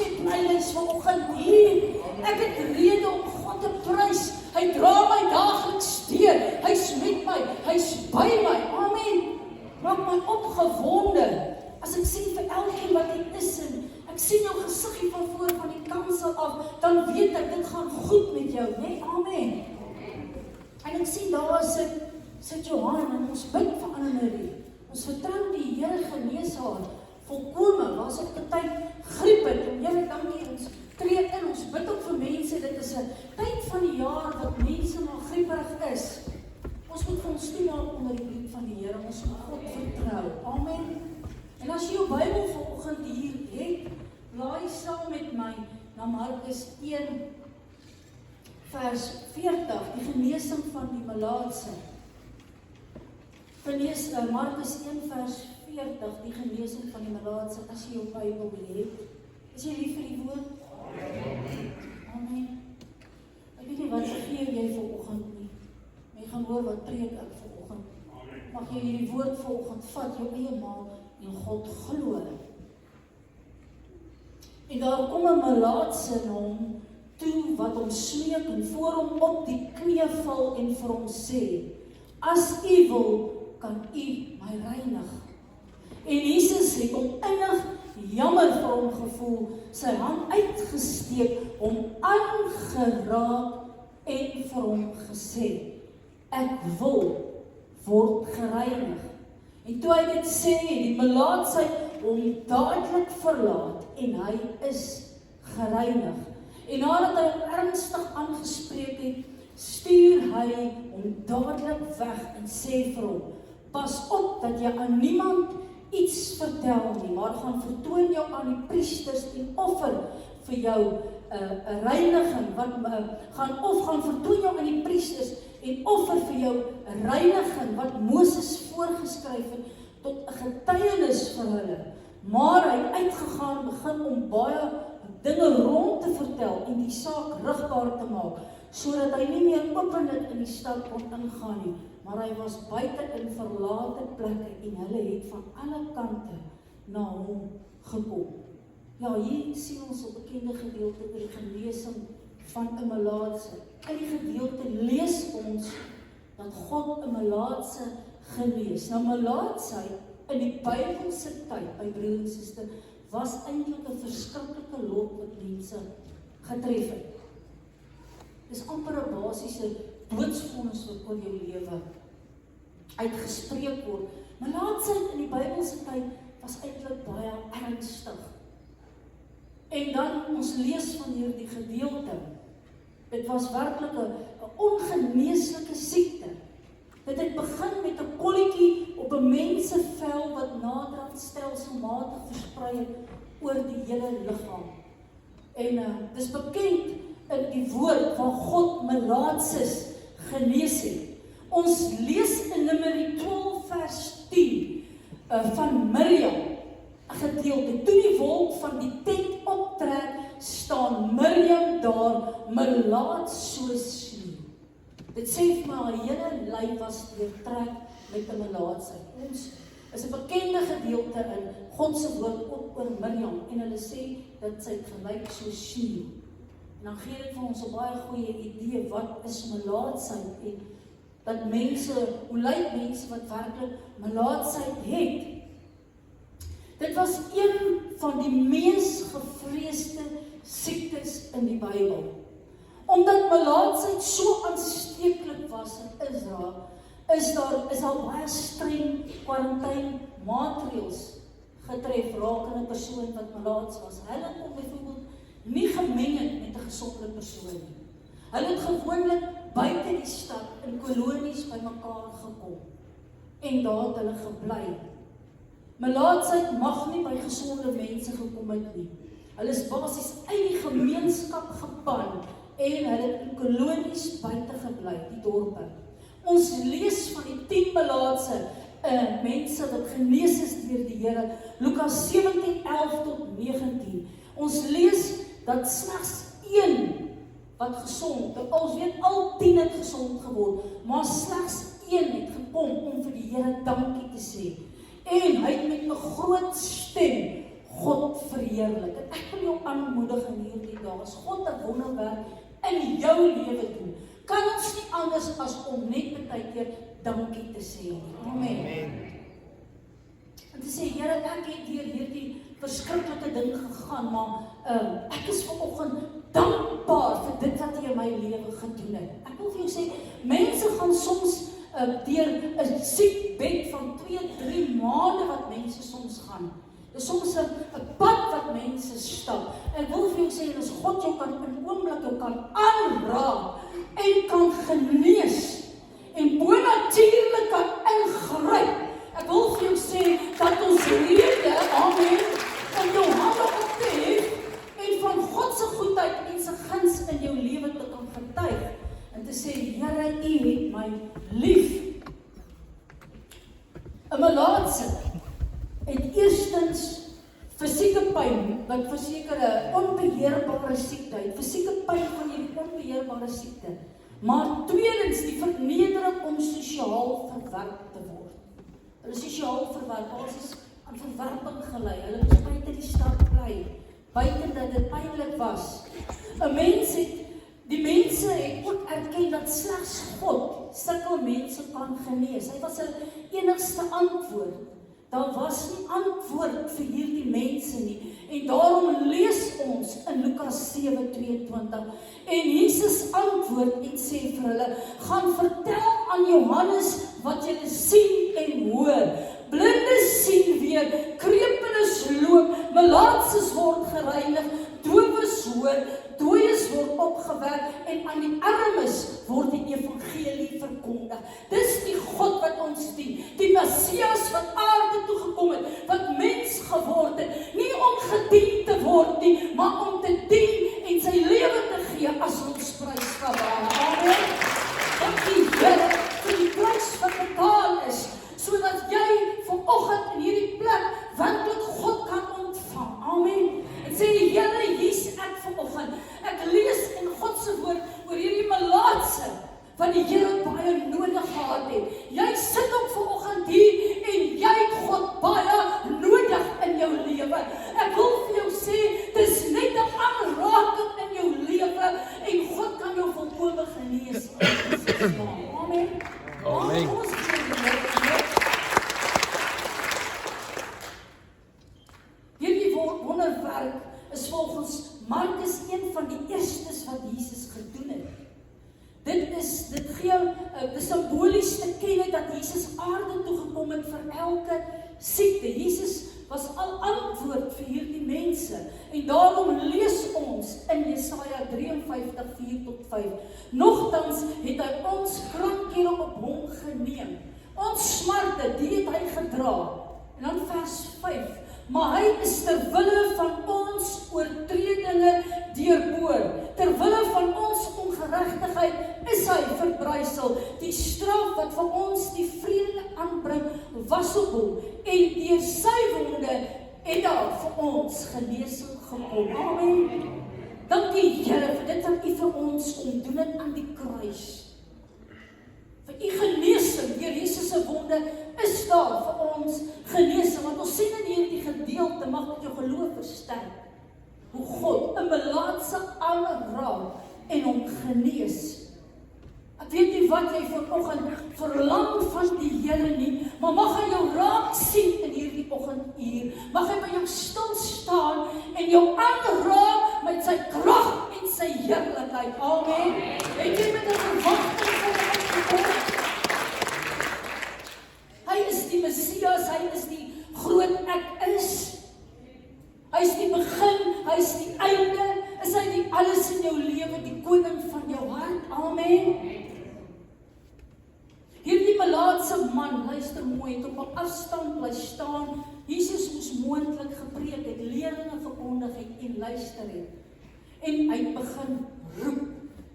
sê prys vanoggend hier. Ek het rede om God te prys. Hy dra my daagliks deur. Hy's met my, hy's by my. Amen. Maak my opgewonde as ek sien vir elkeen wat hier is en ek sien jou gesiggie van voor van die kansel af, dan weet ek dit gaan goed met jou, nee? Amen. En ek sien daar sit Johan en ons bid vir Annemarie. Ons vertrou die Here genees haar volkome. Was op 'n tyd griep het. En Here, dankie, ons tree in, ons bid ook vir mense. Dit is 'n tyd van die jaar wat mense maar grieperig is. Ons moet vir ons toemaak onder die bloed van die Here. Ons moet God vertrou. Amen. En as jy jou Bybel vanoggend hier het, blaai saam met my na Markus 1 vers 40, die genesing van die melaatse. Markus 1 vers 40, die genesing van die melaatse, as jy jou Bybel het. Is jy lief vir die woord? Amen. Ek weet nie wat gee jy vanoggend nie. Maar jy gaan hoor wat preek ek vanoggend. Mag jy hierdie woord vanoggend vat, jou eie maal en God glo. En daar kom 'n melaatse na hom toe wat hom smeek en voor hom op die knie val en vir hom sê, as u wil, kan u my reinig. En Jesus het hom innig jammer vir hom gevoel, sy hand uitgesteek, hom aangeraak en vir hom gesê, ek wil word gereinig. En toe hy dit sê, die melaatsheid hom dadelik verlaat en hy is gereinig. En nadat hy hom ernstig aangespreek het, stuur hy hom dadelik weg en sê vir hom, pas op dat jy aan niemand iets vertel nie, maar gaan vertoon jou aan die priesters en offer vir jou 'n reiniging, gaan vertoon jou aan die priesters en offer vir jou 'n reiniging wat Moses voorgeskryf het tot 'n getuienis vir hulle. Maar hy het uitgegaan, begin om baie dinge rond te vertel en die saak rigbaar te maak, sodat hy nie meer openlik in die stad kon ingaan nie, maar hy was buite in verlate plekke en hulle het van alle kante na hom gekom. Ja, hier sien ons 'n bekende gedeelte oor die genesing van 'n melaatse. In die gedeelte lees ons dat God 'n melaatse genees. Nou melaatsheid in die Bybelse tyd, my broer en suster, was eintlik 'n verskriklike lot wat mense getref het. Dis amper 'n basiese doodsvonnis wat oor jou lewe uitgespreek word. Melaatsheid in die Bybelse tyd was eintlik baie ernstig. En dan ons lees van hierdie gedeelte. Dit was werklik 'n ongeneeslike siekte. Dit het begin met 'n kolletjie op 'n mens se vel wat naderhand stelselmatig versprei het oor die hele liggaam. En dis bekend in die woord van God melaatses genees het. Ons lees in Numeri 12 vers 10 van Miriam, 'n gedeelte. Toe die wolk van die tent optrek, staan Miriam daar, melaat soos sneeu. Dit sê vir my, haar hele lyf was deurtrek met 'n melaatsheid. Ons is 'n bekende gedeelte in God se woord ook oor Miriam, en hulle sê dat sy gelyk soos sneeu. En dan gee dit vir ons 'n baie goeie idee, wat is melaatsheid en dat mense, hoe lyk mense wat werklik melaatsheid het. Dit was een van die mees gevreesde siektes in die Bybel. Omdat melaatsheid so aansteeklik was in Israel, is daar baie streng kwarantyne-maatreëls getref rakende 'n persoon wat melaats was. Hulle kon byvoorbeeld nie gemeng het met 'n gesonde persoon nie. Hulle het gewoonlik buite die stad in kolonies bymekaar gekom en daar het hulle gebly. Melaatsheid mag nie by gesonde mense gekom het nie. Hulle is basies uit die gemeenskap geban en hulle het in kolonies buite gebly, die dorpe. Ons lees van die 10 melaatse mense wat genees is deur die Here, Lukas 17:11 tot 19. Ons lees dat slegs 1 wat gesond, ons weet al 10 het gesond geword, maar slegs 1 het gekom om vir die Here dankie te sê. En hy het met 'n groot stem God verheerlik. En ek wil jou aanmoedig in hierdie dae, as God 'n wonderwerk in jou lewe doen, kan ons nie anders as om net baie keer dankie te sê nie. Amen. En te sê, Here, ek het deur hierdie verskriklike ding gegaan, maar ek is vanoggend dankbaar vir dit wat jy in my lewe gedoen het. Ek wil vir jou sê, mense gaan soms deur 'n siekbed van 2-3 maande wat mense soms gaan. Dis soms 'n pad wat mense stap. Ek wil vir jou sê, as God jou kan in oomblikke kan aanraak en kan genees en bonatuurlik kan ingryp. Ek wil vir jou sê dat ons rede, amen, om jou hande op te hef en van God se goedheid en sy guns in jou lewe te kan getuig en te sê, Here, U het my lief. 'n Malaatse het eerstens fisieke pyn, wat verseker 'n onbeheerbare siekte het, fisieke pyn van hierdie onbeheerbare siekte, maar tweedens die vernedering om sosiaal verwerp te word. Hulle sosiaal verwerp, basis aan verwerping gelei, hulle moes buite die stad bly, buite dat dit pynlik was. 'n Mens het, die mense het ook erken dat slegs God sulke mense kan genees. Hy was 'n enigste antwoord. Daar was nie antwoord vir hierdie mense nie. En daarom lees ons in Lukas 7:22. En Jesus antwoord en sê vir hulle, gaan vertel aan Johannes wat julle sien en hoor. Blindes sien weer, krepenes loop, malaatses word gereinig, dowes hoor, dooies word opgewek en aan die armes word die evangelie verkondig. Dis die God wat ons dien, die Messias wat aarde toe gekom het, wat mens geword het, nie om gedien te word nie, maar om te dien en sy lewe te gee as ons prys vir hom. Amen. Dat die Here vir die prys wat betaal is, sodat jy vanoggend in hierdie plek werklik God kan ontvang. Amen. En sê die Here, hier's ek vanoggend. Ek lees in God se woord oor hierdie malaatse wat die Here baie nodig gehad het. Jy sit ook vanoggend hier en jy het God baie nodig in jou lewe. Ek wil vir jou sê, dis net 'n aanraking in jou lewe en God kan jou volkome genees. Amen. Amen. Hierdie wonderwerk is volgens Markus een van die eerstes wat Jesus gedoen het. Dit gee die simbolies te ken dat Jesus aarde toe gekom het vir elke siekte. Jesus was al antwoord vir hierdie mense. En daarom lees ons in Jesaja 53:4-5. Nogtans het hy ons krankhede op hom geneem. Ons smarte, die het hy gedra. En dan vers 5. Maar hy is ter wille van ons oortredinge deurboor. Ter wille van ons ongeregtigheid is hy verbrysel. Die straf wat vir ons die vrede aanbring, was op hom. En deur sy wonde het daar vir ons genesing gekom. Amen. Dankie Here vir dit wat U vir ons kom doen het aan die kruis. Vir U genesing deur Jesus se wonde is daar vir ons genesing. Want ons sien in hierdie gedeelte, mag met jou geloof versterk, hoe God 'n malaatse aanraak en hom genees. Ek weet nie wat jy vanoggend verlang van die Here nie, maar mag hy jou raak sien in hierdie oggenduur. Mag hy by jou stil staan en jou aanraak met sy krag en sy heerlikheid. Amen. Het jy met 'n verwagting vir hom gekom? Hy is die Messias, hy is die groot ek is. Hy is die begin, hy is die einde, is hy die alles in jou lewe, die koning van jou hart. Amen. Hierdie malaatse man, luister mooi, het op 'n afstand bly staan. Jesus moes moontlik gepreek het, leringe verkondig het en luister het. En hy begin roep,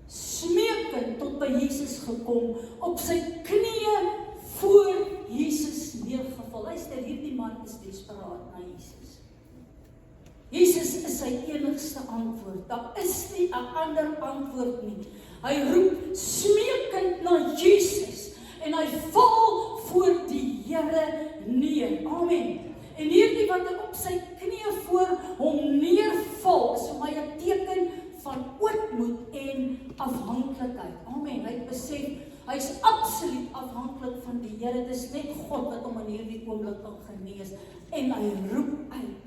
smeekend tot by Jesus gekom, op sy knieë voor Jesus neergeval. Luister, hierdie man is desperaat na Jesus. Jesus is sy enigste antwoord. Daar is nie 'n ander antwoord nie. Hy roep smeekend na Jesus en hy val voor die Here neer. Amen. En hierdie wat op sy knieë voor hom neerval, afhanklikheid. Amen. Hy het besef, hy is absoluut afhanklik van die Here. Dit is net God wat hom in hierdie oomblik kan genees. En hy roep uit.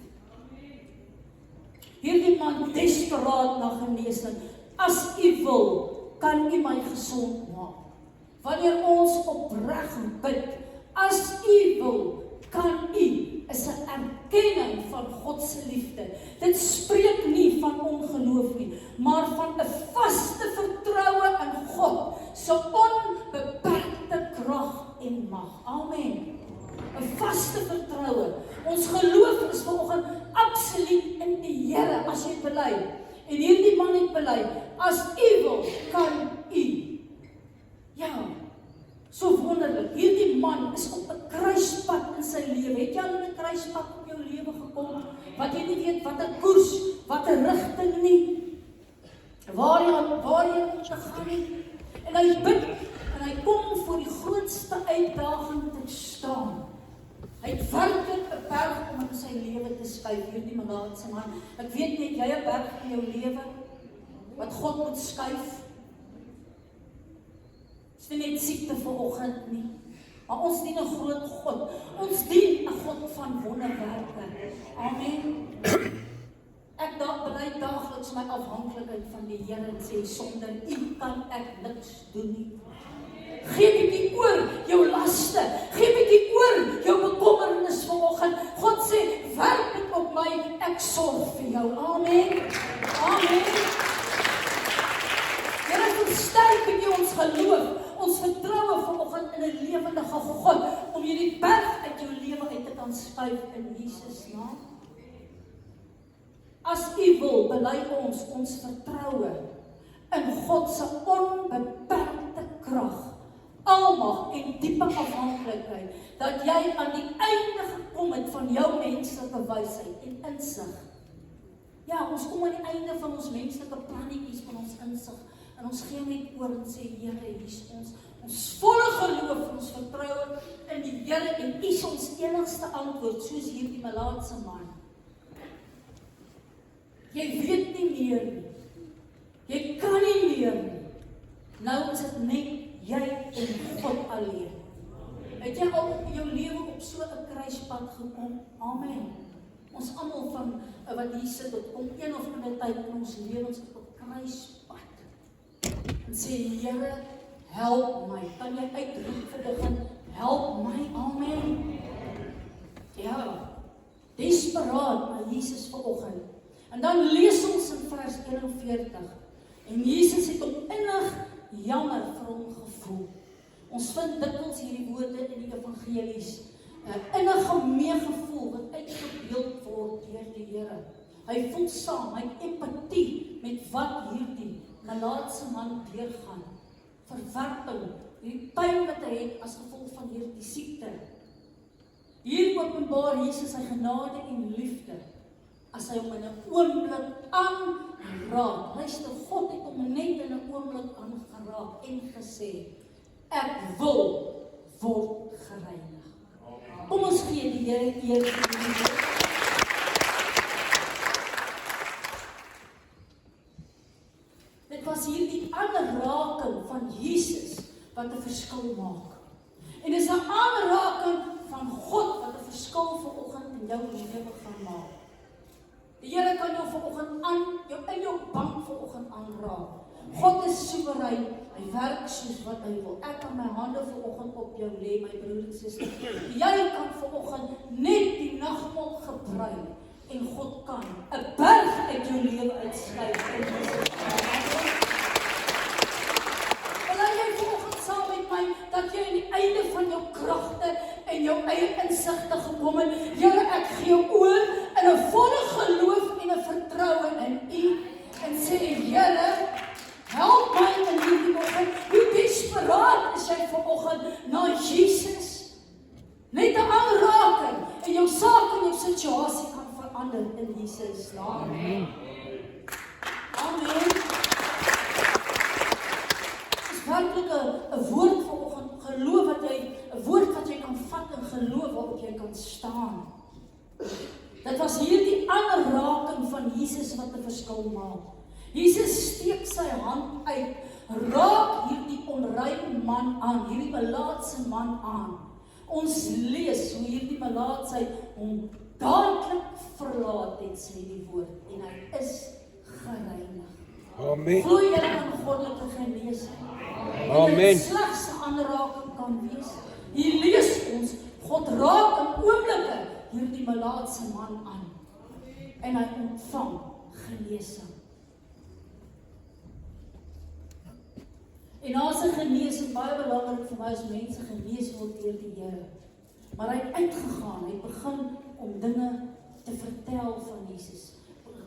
Hierdie man desperaat na genesing. As U wil, kan U my gesond maak. Wanneer ons opreg bid, as U wil, kan U, is 'n erkenning van God se liefde. Dit spreek nie van ongeloof nie, maar van 'n vaste vertroue in God se onbeperkte krag en mag. Amen. 'n Vaste vertroue. Ons geloof is vanoggend absoluut in die Here as jy bely. En hierdie man het bely, as U wil, kan U. Ja, so wonderlik. Hierdie man is op 'n kruispunt in sy lewe. Het jy al in 'n kruispunt op jou lewe gekom? Wat jy nie weet wat 'n koers, wat 'n rigting nie. Waar jy moet gaan nie. En hy bid en hy kom voor die grootste uitdaging te staan. Hy het werklik 'n berg om in sy lewe te skuif, hierdie Malaatse man. Ek weet net, jy 'n berg in jou lewe, wat God moet skuif. Is nie net siekte vanoggend nie, maar ons dien 'n groot God. Ons dien 'n God van wonderwerke. Amen. Ek bely daagliks my afhanklikheid van die Here en sê, sonder U kan ek niks doen nie. Gee bietjie oor jou laste, gee bietjie oor jou bekommernis vanoggend. God sê, werk dit op my, ek sorg vir jou. Amen. Amen. Here, versterk bietjie ons geloof, ons vertroue vanoggend in 'n lewendige God, om hierdie berg uit jou lewe uit te kan skuif in Jesus naam. As U wil, bely ons vertroue in God se onbeperkte krag, almag en diepe afhanklikheid, dat jy aan die einde gekom het van jou menslike wysheid en insig. Ja, ons kom aan die einde van ons menslike plannetjies, van ons insig, en ons gee net oor en sê, Here, hier is ons volle geloof, ons vertroue in die Here, en U is ons enigste antwoord, soos hierdie Malaatse man. Jy weet nie meer nie, jy kan nie meer nie, nou is dit net jy en God alleen. Het jy al in jou lewe op so 'n kruispunt gekom? Amen. Ons almal van wat hier sit, kom een of ander tyd in ons lewens op 'n kruispunt. En sê, Here, help my. Kan jy uitroep vir dit? Help my. Amen. Ja, desperaat na Jesus vanoggend. En dan lees ons in vers 41. En Jesus het hom innig jammer vir hom gevoel. Ons vind dikwels hierdie woorde in die evangelies. Innige meegevoel wat uitgebeeld word deur die Here. Hy voel saam, hy het empatie met wat hierdie Malaatse man deurgaan. Verwerping, die pyn wat hy het as gevolg van hierdie siekte. Hier openbaar Jesus sy genade en liefde, as hy hom in 'n oomblik aanraak. Luister, God het hom net in 'n oomblik aangeraak en gesê, ek wil word gereinig. Kom ons gee die Here eer vir die Dit was hier die aanraking van Jesus wat 'n verskil maak. En dis 'n aanraking van God wat 'n verskil vanoggend in jou lewe gaan maak. Die Here kan jou vanoggend in jou bank vanoggend aanraak. God is soewerein, hy werk soos wat hy wil. Ek kan my hande vanoggend op jou lê, my broer en suster. Jy kan vanoggend net die nagmaal gebruik en God kan 'n berg uit jou lewe uitskuif in Jesus naam. Wil jy vanoggend saam met my dat jy aan die einde van jou kragte en jou eie insigte gekom het? Here, ek gee oor in 'n volle geloof en 'n vertroue in U en sê, Here, help my in hierdie oggend. Hoe desperaat is jy vanoggend na Jesus? Net 'n aanraking en jou saak en jou situasie kan verander in Jesus naam. Amen. Amen. Dis werklik 'n woord vanoggend, geloof wat jy, 'n woord wat jy kan vat en geloof waarop jy kan staan. Dit was hierdie aanraking van Jesus wat 'n verskil maak. Jesus steek sy hand uit raak hierdie onrein man aan, hierdie melaatse man aan. Ons lees hoe hierdie melaatsheid hom dadelik verlaat het, sê die woord, en hy is gereinig. Amen. Glo jy aan goddelike genesing? Amen. En dit slegs 'n aanraking kan wees. Hier lees ons, God raak in oomblikke hierdie melaatse man aan. En hy ontvang genesing. En as 'n genesing baie belangrik vir my as mense genees word deur die Here. Maar hy het uitgegaan, hy het begin om dinge te vertel van Jesus,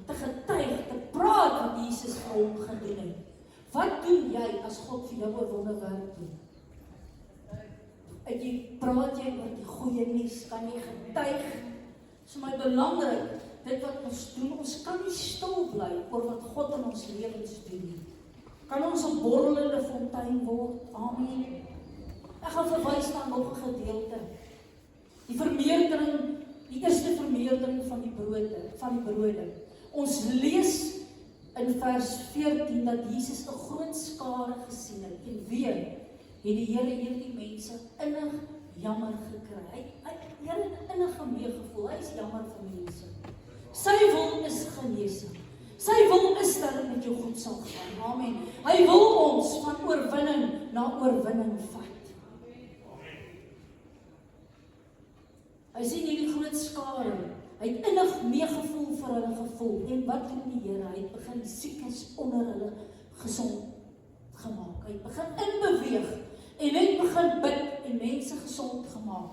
te getuig, te praat wat Jesus vir hom gedoen het. Wat doen jy as God vir jou 'n wonderwerk doen? Praat jy oor die goeie nuus, kan jy getuig? Dit is vir my belangrik, dit wat ons doen, ons kan nie stil bly oor wat God in ons lewens doen nie. Kan ons 'n borrelende fontein word? Amen. Ek gaan verwys na nog 'n gedeelte. Die vermeerdering, die eerste vermeerdering van die brode. Ons lees in vers 14 dat Jesus 'n groot skare gesien het. En weer het die Here hierdie mense innig jammer gekry. Hy het innige meegevoel. Hy is jammer vir mense. Sy wil is genesing. Sy wil is dat dit met jou goed sal gaan. Amen. Hy wil ons van oorwinning na oorwinning vat. Hy sien hierdie groot skare. Hy het innig meegevoel vir hulle gevoel. En wat doen die Here? Hy het begin siekes onder hulle gesond gemaak. Hy het begin inbeweeg en hy het begin bid en mense gesond gemaak.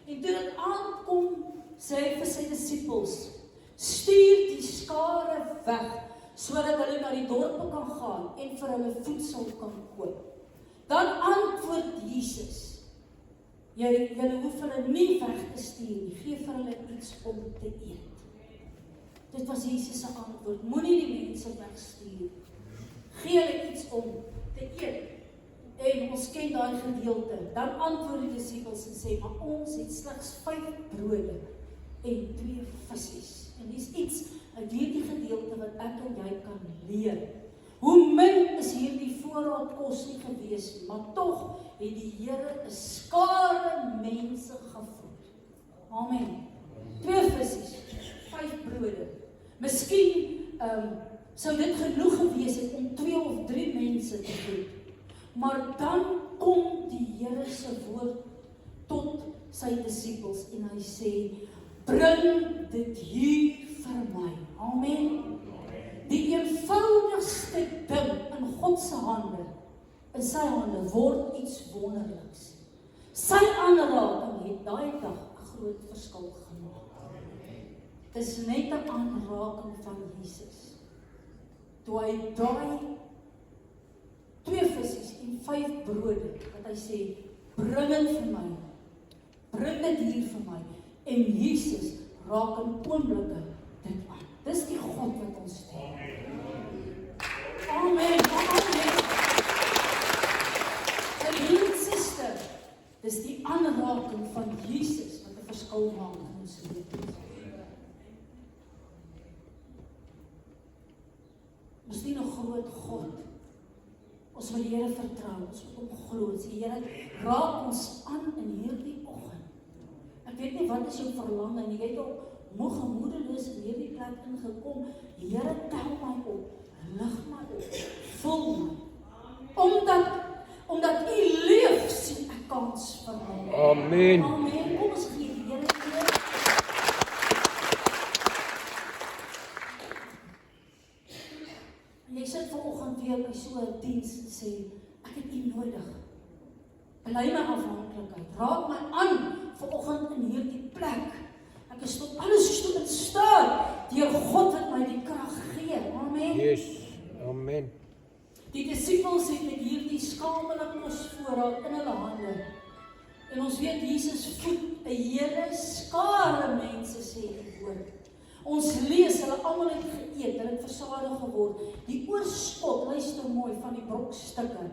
En toe dit aankom, sê hy vir sy disippels, stuur die skare weg, sodat hulle na die dorpe kan gaan en vir hulle voedsel kan koop. Dan antwoord Jesus, julle hoef hulle nie weg te stuur nie, gee vir hulle iets om te eet. Dit was Jesus se antwoord, moenie die mense wegstuur, gee hulle iets om te eet. En ons ken daai gedeelte. Dan antwoord die disippels en sê, maar ons het slegs 5 brode en 2 visse. En dis iets uit hierdie gedeelte wat ek en jy kan leer. Hoe min is hierdie voorraad kos nie gewees, maar tog het die Here 'n skare mense gevoed. Amen. 2 visse, 5 brode. Miskien sou dit genoeg gewees het om 2 of 3 mense te voed. Maar dan kom die Here se woord tot sy disippels en hy sê, bring dit hier vir my. Amen. Die eenvoudigste ding in God se hande, in sy hande, word iets wonderliks. Sy aanraking het daai dag 'n groot verskil gemaak. Dit is net 'n aanraking van Jesus. Toe hy daai 2 visse en 5 brode, wat hy sê, bring dit vir my, bring dit hier vir my, en Jesus raak in oomblikke dit aan. Dis die God wat ons dien. Amen, amen. En hier sister, dis die aanraking van Jesus wat 'n verskil maak in ons lewens. Ons dien 'n groot God. Ons wil die Here vertrou, ons moet hom glo. Die Here raak ons aan in hierdie oggend. Ek weet nie wat is jou verlange nie. Jy het ook moeg en moedeloos in hierdie plek ingekom. Die Here tel my op, lig my op, vul my. Omdat U leef, sien ek kans vir my. Amen. Amen. Kom ons gee die Here eer. Jy sit vanoggend weer by so 'n diens en sê, ek het U nodig. Bely my afhanklikheid. Raak my aan vanoggend in hierdie plek. Ek is tot alles toe in staat deur God wat my die krag gee. Amen. Yes. Amen. Die disippels het met hierdie skamelike kosvoorraad in hulle hande. En ons weet Jesus voed 'n hele skare mense, sê die woord. Ons lees, hulle almal het geëet, hulle het versadig geword. Die oorskot, luister mooi, van die brokstukke,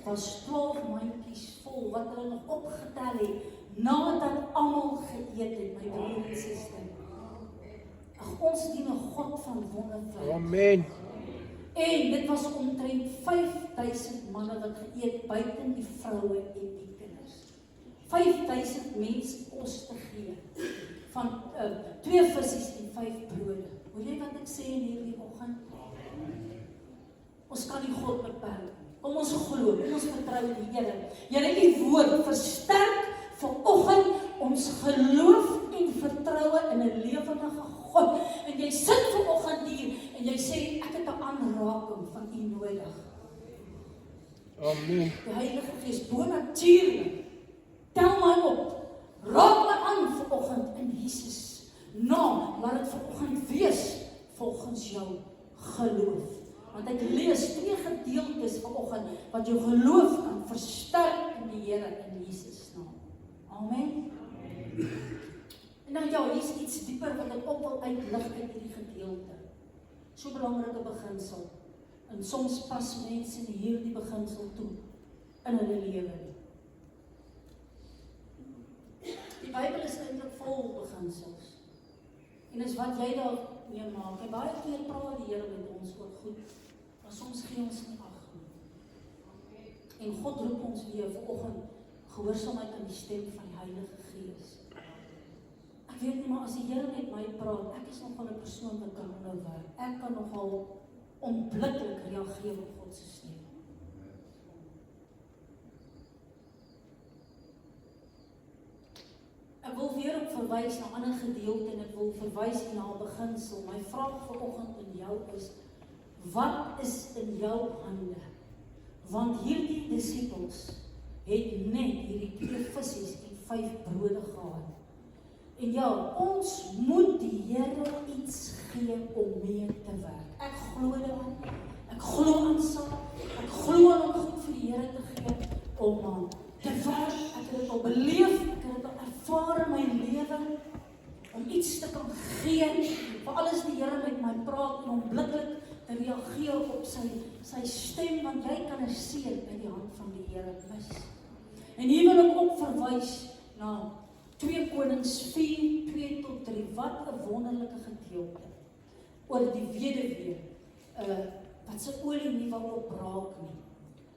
was 12 mandjies vol, wat hulle nog opgetel het, nadat almal geëet het, my broer en suster. Ag, ons dien 'n God van wonderwerk. Amen. En dit was omtrent 5000 manne wat geëet, buiten die vroue en die kinders. 5000 mense kos te gee, van 2 visse en 5 brode. Hoor jy wat ek sê in hierdie oggend? Ons kan nie God beperk. Kom ons glo, kom ons vertrou die Here. Here, die woord versterk vanoggend ons geloof en vertroue in 'n lewendige God. En jy sit vanoggend hier en jy sê ek het 'n aanraking van U nodig. Amen. Die Heilige Gees bonatuurlik tel my op. Raak my aan vanoggend in Jesus naam. Laat dit vanoggend wees volgens jou geloof. Want ek lees 2 gedeeltes vanoggend wat jou geloof kan versterk in die Here in Jesus naam. Amen. En dan ja, hier is iets dieper wat ek ook wil uitlig uit hierdie gedeelte. So belangrike beginsel. En soms pas mense in hierdie beginsel toe in hulle lewe. Die Bybel is eintlik vol beginsels. En is wat jy daar mee maak. En baie keer praat die Here met ons oor goed, maar soms gee ons nie ag nie. En God roep ons weer vanoggend gehoorsaamheid aan die stem van die Heilige Gees. Ek weet nie, maar as die Here met my praat, ek is nogal 'n persoon wat kan nou werk. Ek kan nogal onmiddellik reageer op God se stem. Ek wil weer op verwys na 'n ander gedeelte en ek wil verwys na 'n beginsel. My vraag vanoggend aan jou is, wat is in jou hande? Want hierdie disippels het net hierdie 2 visse en 5 brode gehad. En ja, ons moet die Here iets gee om mee te werk. Ek glo daaraan. Ek glo aan saak. Ek glo aan om goed vir die Here te gee om aan te werk. Ek het dit al beleef, ek het dit al ervaar in my lewe om iets te kan gee. Veral as die Here met my praat en onmiddellik te reageer op sy stem, want jy kan 'n seën uit die hand van die Here mis. En hier wil ek ook verwys na 2 Konings 4, 2 tot 3, wat 'n wonderlike gedeelte oor die weduwee, wat sy olie nie wou opbraak nie.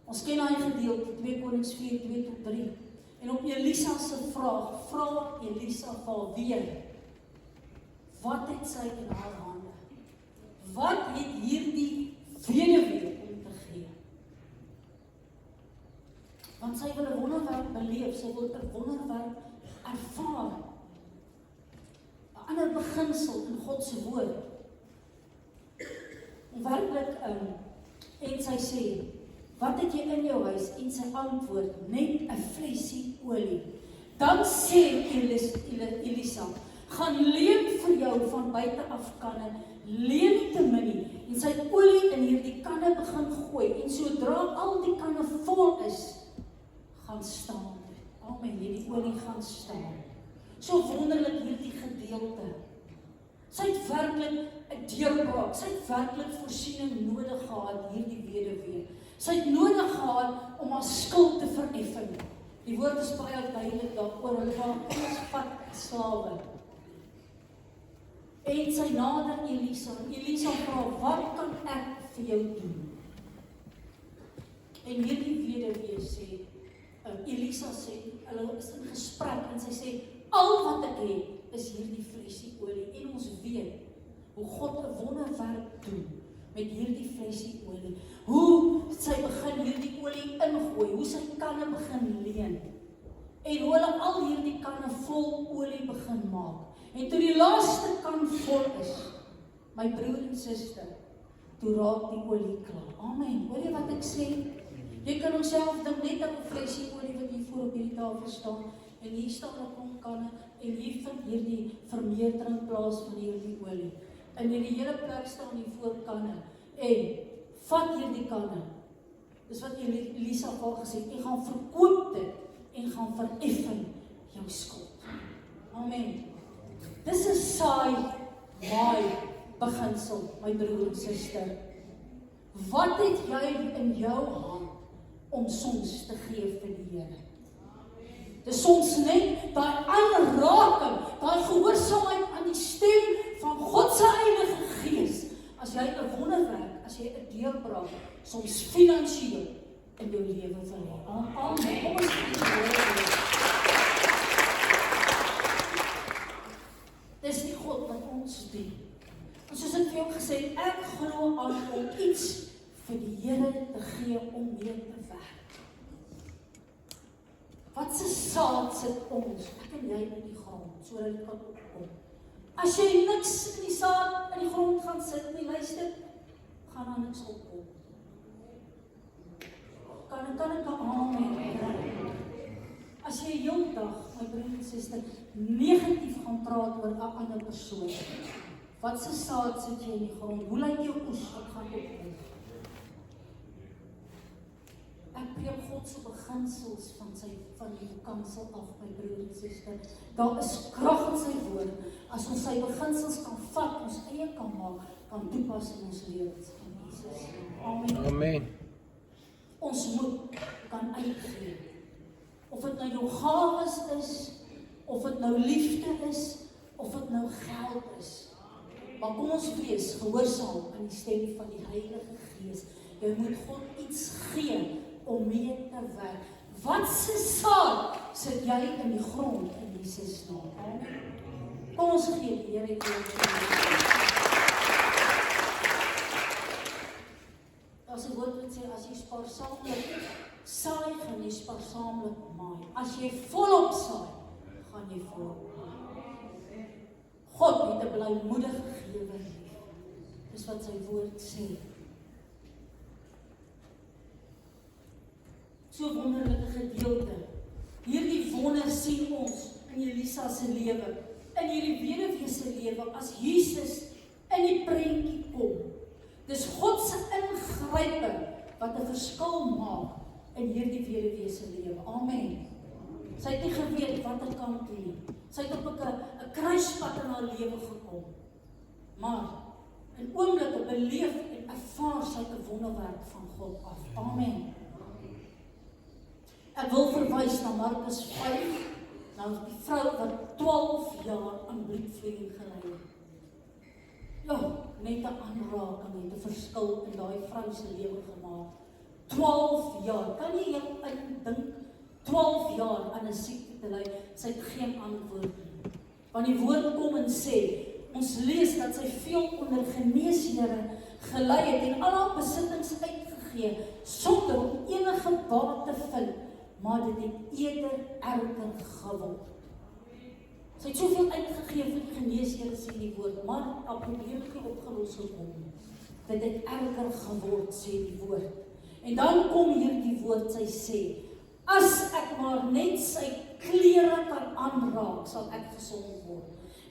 Ons ken daai gedeelte, 2 Konings 4, 2 tot 3. En op Elisa se vraag, vra Elisa vir weer, wat het sy in haar hande? Wat het hierdie weduwee om te gee? Want sy wil 'n wonderwerk beleef, sy wil 'n wonderwerk ervaar. 'n Ander beginsel in God se woord. En werklik, en sy sê, wat het jy in jou huis? En sy antwoord, net 'n flesie olie. Dan sê Elisa, gaan leen vir jou van buite af kanne, leen nie te min nie. En sy het olie in hierdie kanne begin gooi, en sodra al die kanne vol is, gaan staan. Amen, hierdie olie gaan staan. So wonderlik hierdie gedeelte. Sy het werklik 'n deurbraak, sy het werklik voorsiening nodig gehad, hierdie weduwee. Sy het nodig gehad om haar skuld te vereffen. Die woord is baie duidelik daaroor, hulle was vat slawe. En sy nader Elisa, en Elisa vra, wat kan ek vir jou doen? En hierdie weduwee sê, Elisa sê, hulle is in gesprek, en sy sê, al wat ek het, is hierdie flesie olie. En ons weet, hoe God 'n wonderwerk doen, met hierdie flesie olie. Hoe sy begin hierdie olie ingooi, hoe sy kanne begin leen. En hoe hulle al hierdie kanne vol olie begin maak. En toe die laaste kan vol is, my broer en suster, toe raak die olie klaar. Amen. Hoor jy wat ek sê? Jy kan onsself dink net aan 'n flesie olie wat hier voor op hierdie tafel staan, en hier staan 'n klomp kanne, en hier vind hierdie vermeerdering plaas van hierdie olie. En in die hele plek staan hier voor kanne, en vat hierdie kanne. Dis wat Elisa al gesê, en gaan verkoop dit, en gaan vereffen jou skuld. Amen. Dis 'n saai, maai beginsel, my broer en suster. Wat het jy in jou hand om soms te gee vir die Here? Dis soms net daai aanraking, daai gehoorsaamheid aan die stem van God se Heilige Gees. As jy 'n wonderwerk, as jy 'n deurbraak, soms finansiëel, in jou lewe wil hê. Amen. Kom ons gee die Here eer. Dis die God wat ons dien. En soos ek vir jou gesê het, ek glo aan om iets vir die Here te gee om mee te werk. Wat se saad sit ons, ek en jy in die grond, sodat dit kan opkom. As jy niks in die saad in die grond gaan sit en nie luister, gaan daar niks opkom. Kan ek amen. As jy heeldag, my broer en suster, negatief gaan praat oor 'n ander persoon, wat se saad sit jy in die grond? Hoe lyk jou oes wat gaan opkom? Ek preek God se beginsels van die kansel af, my broer en suster. Daar is krag in sy woord. As ons sy beginsels kan vat, ons eie kan maak, kan toepas in ons lewens. In Jesus naam. Amen. Amen. Ons moet kan uitgee. Of dit nou jou gawes is, of dit nou liefde is, of dit nou geld is. Maar kom ons wees gehoorsaam aan die stem van die Heilige Gees. Jy moet God iets gee om mee te werk. Wat se saad sit jy in die grond in Jesus naam? Kom ons gee die Here eer. As 'n woord wat sê, as jy spaarsaamlik saai, gaan jy spaarsaamlik maai. As jy volop saai, gaan jy volop maai. God het 'n blymoedige gewer. Dis wat sy woord sê. So wonderlike gedeelte. Hierdie wonder sien ons in Elisa se lewe, in hierdie weduwee se lewe, as Jesus in die prentjie kom. Dis God se ingryping wat 'n verskil maak in hierdie weduwee se lewe. Amen. Sy het nie geweet watter kant toe nie. Sy het op 'n kruispad in haar lewe gekom. Maar in oomblikke beleef en ervaar sy 'n wonderwerk van God af. Amen. Ek wil verwys na Markus 5, na die vrou wat 12 jaar aan bloedvloeiing gely het. Ja, net 'n aanraking het 'n verskil in daai vrou se lewe gemaak. 12 jaar. Kan jy jou indink 12 jaar aan 'n siekte te ly? Sy het geen antwoord nie. Want die woord kom en sê, ons lees dat sy veel onder geneeshere gelei het en al haar besittings uitgegee sonder om enige baat te vind, maar dit het eerder erger geword. Sy het soveel uitgegee vir die geneeshere, sê die woord, maar haar probleem het nie opgelos gekom. Dit het erger geword, sê die woord. En dan kom hier die woord, sy sê, as ek maar net sy klere kan aanraak, sal ek gesond word.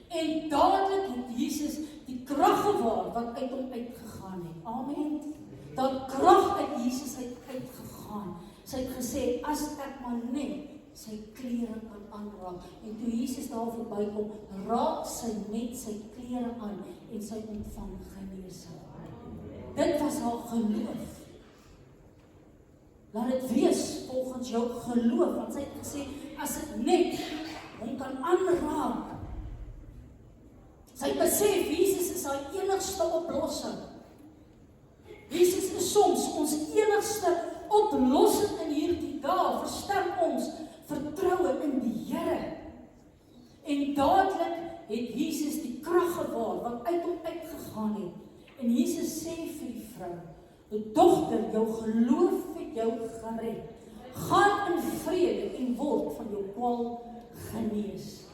En dadelik het Jesus die krag gewaar wat uit hom uitgegaan het. Amen. Dat krag uit Jesus uitgegaan. Sy het gesê, as ek maar net sy klere kan aanraak. En toe Jesus daar verbykom, raak sy net sy klere aan en sy ontvang genesing. Dit was haar geloof. Laat dit wees volgens jou geloof, want sy het gesê, as ek net hom kan aanraak. Sy besef, Jesus is haar enigste oplossing. Jesus is soms ons enigste oplossing in hierdie dag. Versterk ons vertroue in die Here. En dadelik het Jesus die krag gewaar wat uit hom uitgegaan het. En Jesus sê vir die vrou, dogter, jou geloof het jou gered. Gaan in vrede en word van jou kwaal genees.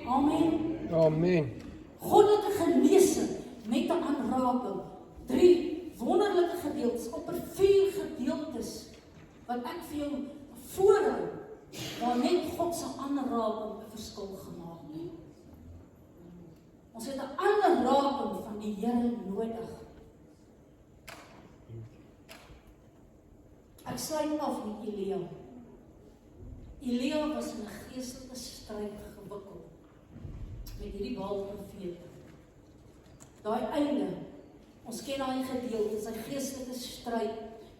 Amen. Amen. Goddelike genesing met 'n aanraking. 3 wonderlike gedeeltes, op 4 gedeeltes wat ek vir jou voorhou, waar net God se aanraking 'n verskil gemaak het. Ons het 'n aanraking van die Here nodig. Ek sluit af met Elia. Elia was in 'n geestelike stryd gewikkeld met hierdie Baal-profete. Daai einde, ons ken daai gedeelte, sy geestelike stryd,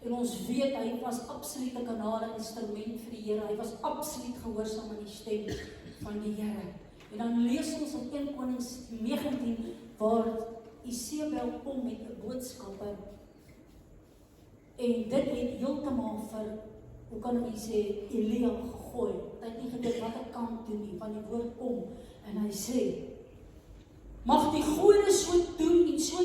en ons weet hy was absoluut 'n kanaal en instrument vir die Here. Hy was absoluut gehoorsaam aan die stem van die Here. En dan lees ons in 1 Konings 19 waar Isebel kom met 'n boodskapper En dit het heeltemal vir, hoe kan ek sê, Elia gegooi. Hy het nie gedink wat ek kan doen nie, want die woord kom, en hy sê, mag die gode so doen en so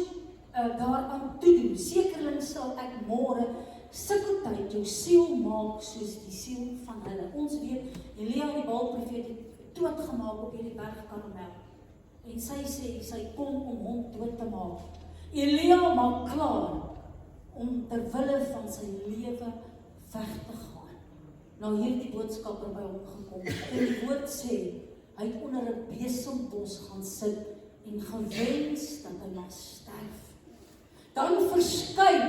daaraan toedoen, sekerlik sal ek môre sikkeltyd jou siel maak soos die siel van hulle. Ons weet, Elia die Baalprofeet het doodgemaak op hierdie berg Karmel. En sy sê, sy kom om hom dood te maak. Elia maak klaar om terwille van sy lewe weg te gaan. Nou hierdie boodskapper by hom gekom. En die woord sê, hy het onder 'n besembos gaan sit en gewens dat hy mag sterf. Dan verskyn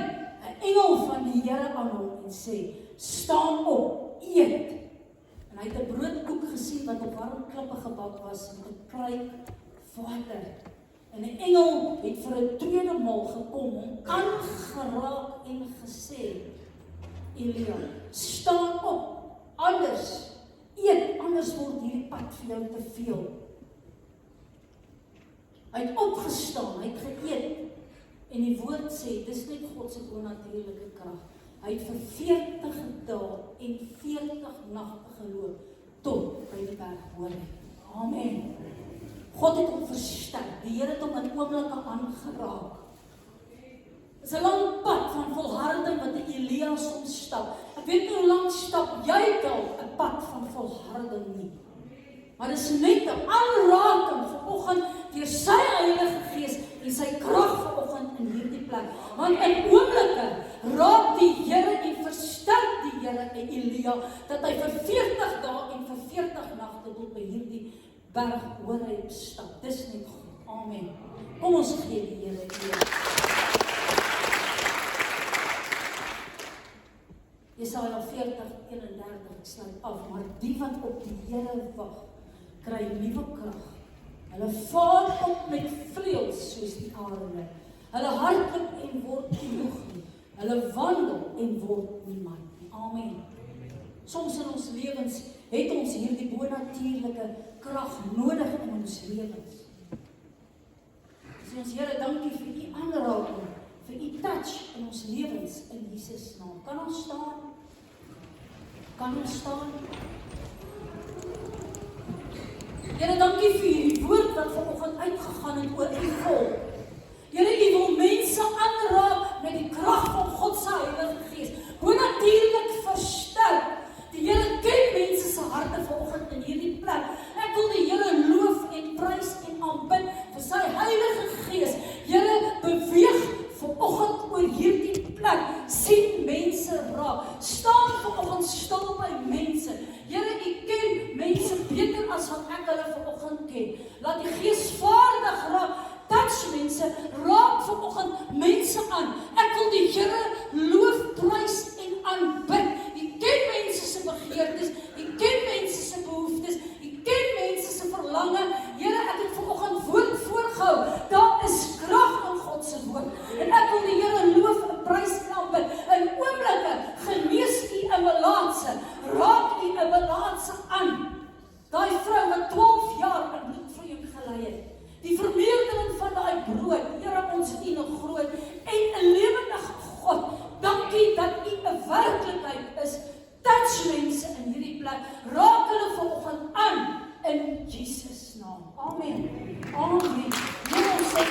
'n engel van die Here aan hom en sê, staan op, eet. En hy het 'n broodkoek gesien wat op warm klippe gebak was met 'n kruik water. En 'n engel het vir 'n tweede maal gekom en aangeraak en gesê, Elia, staan op, anders eet, anders word hierdie pad vir jou te veel. Hy het opgestaan, hy het geëet. En die woord sê, dis net God se bonatuurlike krag. Hy het vir 40 dae en 40 nagte geloop tot by die berg Horeb. Amen. God het hom versterk. Die Here het hom in oomblikke aangeraak. Dit is 'n lang pad van volharding wat die Elia soms stap. Ek weet nie hoe lank stap jy dalk 'n pad van volharding nie. Maar dit is net 'n aanraking vanoggend deur sy Heilige Gees en sy krag vanoggend in hierdie plek. Want in oomblikke raak die Here en versterk die Here en Elia dat hy vir 40 dae en vir 40 nagte tot by hierdie berg Horeb stap. Dis net goed. Amen. Kom ons gee die Here eer. Jesaja 40:31 sluit af, maar die wat op die Here wag, kry nuwe krag. Hulle vaar op met vleuels soos die arende. Hulle hardloop en word nie moeg nie. Hulle wandel en word nie mat nie. Amen. Soms in ons lewens het ons hierdie bonatuurlike krag nodig in ons lewens. Sê ons Here, dankie vir u aanraking, vir u touch in ons lewens in Jesus naam. Kan ons staan? Kan ons staan? Here, dankie vir hierdie woord wat vanoggend uitgegaan het oor u volk. Here, u wil mense aanraak met die krag van God se Heilige Gees. Bonatuurlik versterk. Die Here ken mense se harte vanoggend in hierdie plek. Ek wil die Here loof en prys en aanbid vir sy Heilige Gees. Here, beweeg vanoggend oor hierdie plek. Sien mense raak. Staan vanoggend stil by mense. Here, u ken mense beter as wat ek hulle vanoggend ken. Laat die Gees vaardig raak. Touch mense, raak vanoggend mense aan. Ek wil die Here loof, prys en aanbid. U ken mense se begeertes, u ken mense se behoeftes, u ken mense se verlange. Here, ek het vanoggend woord voorgehou. Daar is krag in God se woord. En ek wil die Here loof en prys en aanbid. In oomblikke genees u 'n melaatse, raak u 'n melaatse aan. Daai vrou wat 12 jaar in bloedvloeiing gelei het. Die vermeerdering van daai brood, Here, ons het u nog groot en 'n lewendige God. Dankie dat u 'n werklikheid is. Touch mense in hierdie plek. Raak hulle vanoggend aan in Jesus naam. Amen. Amen. Ons sê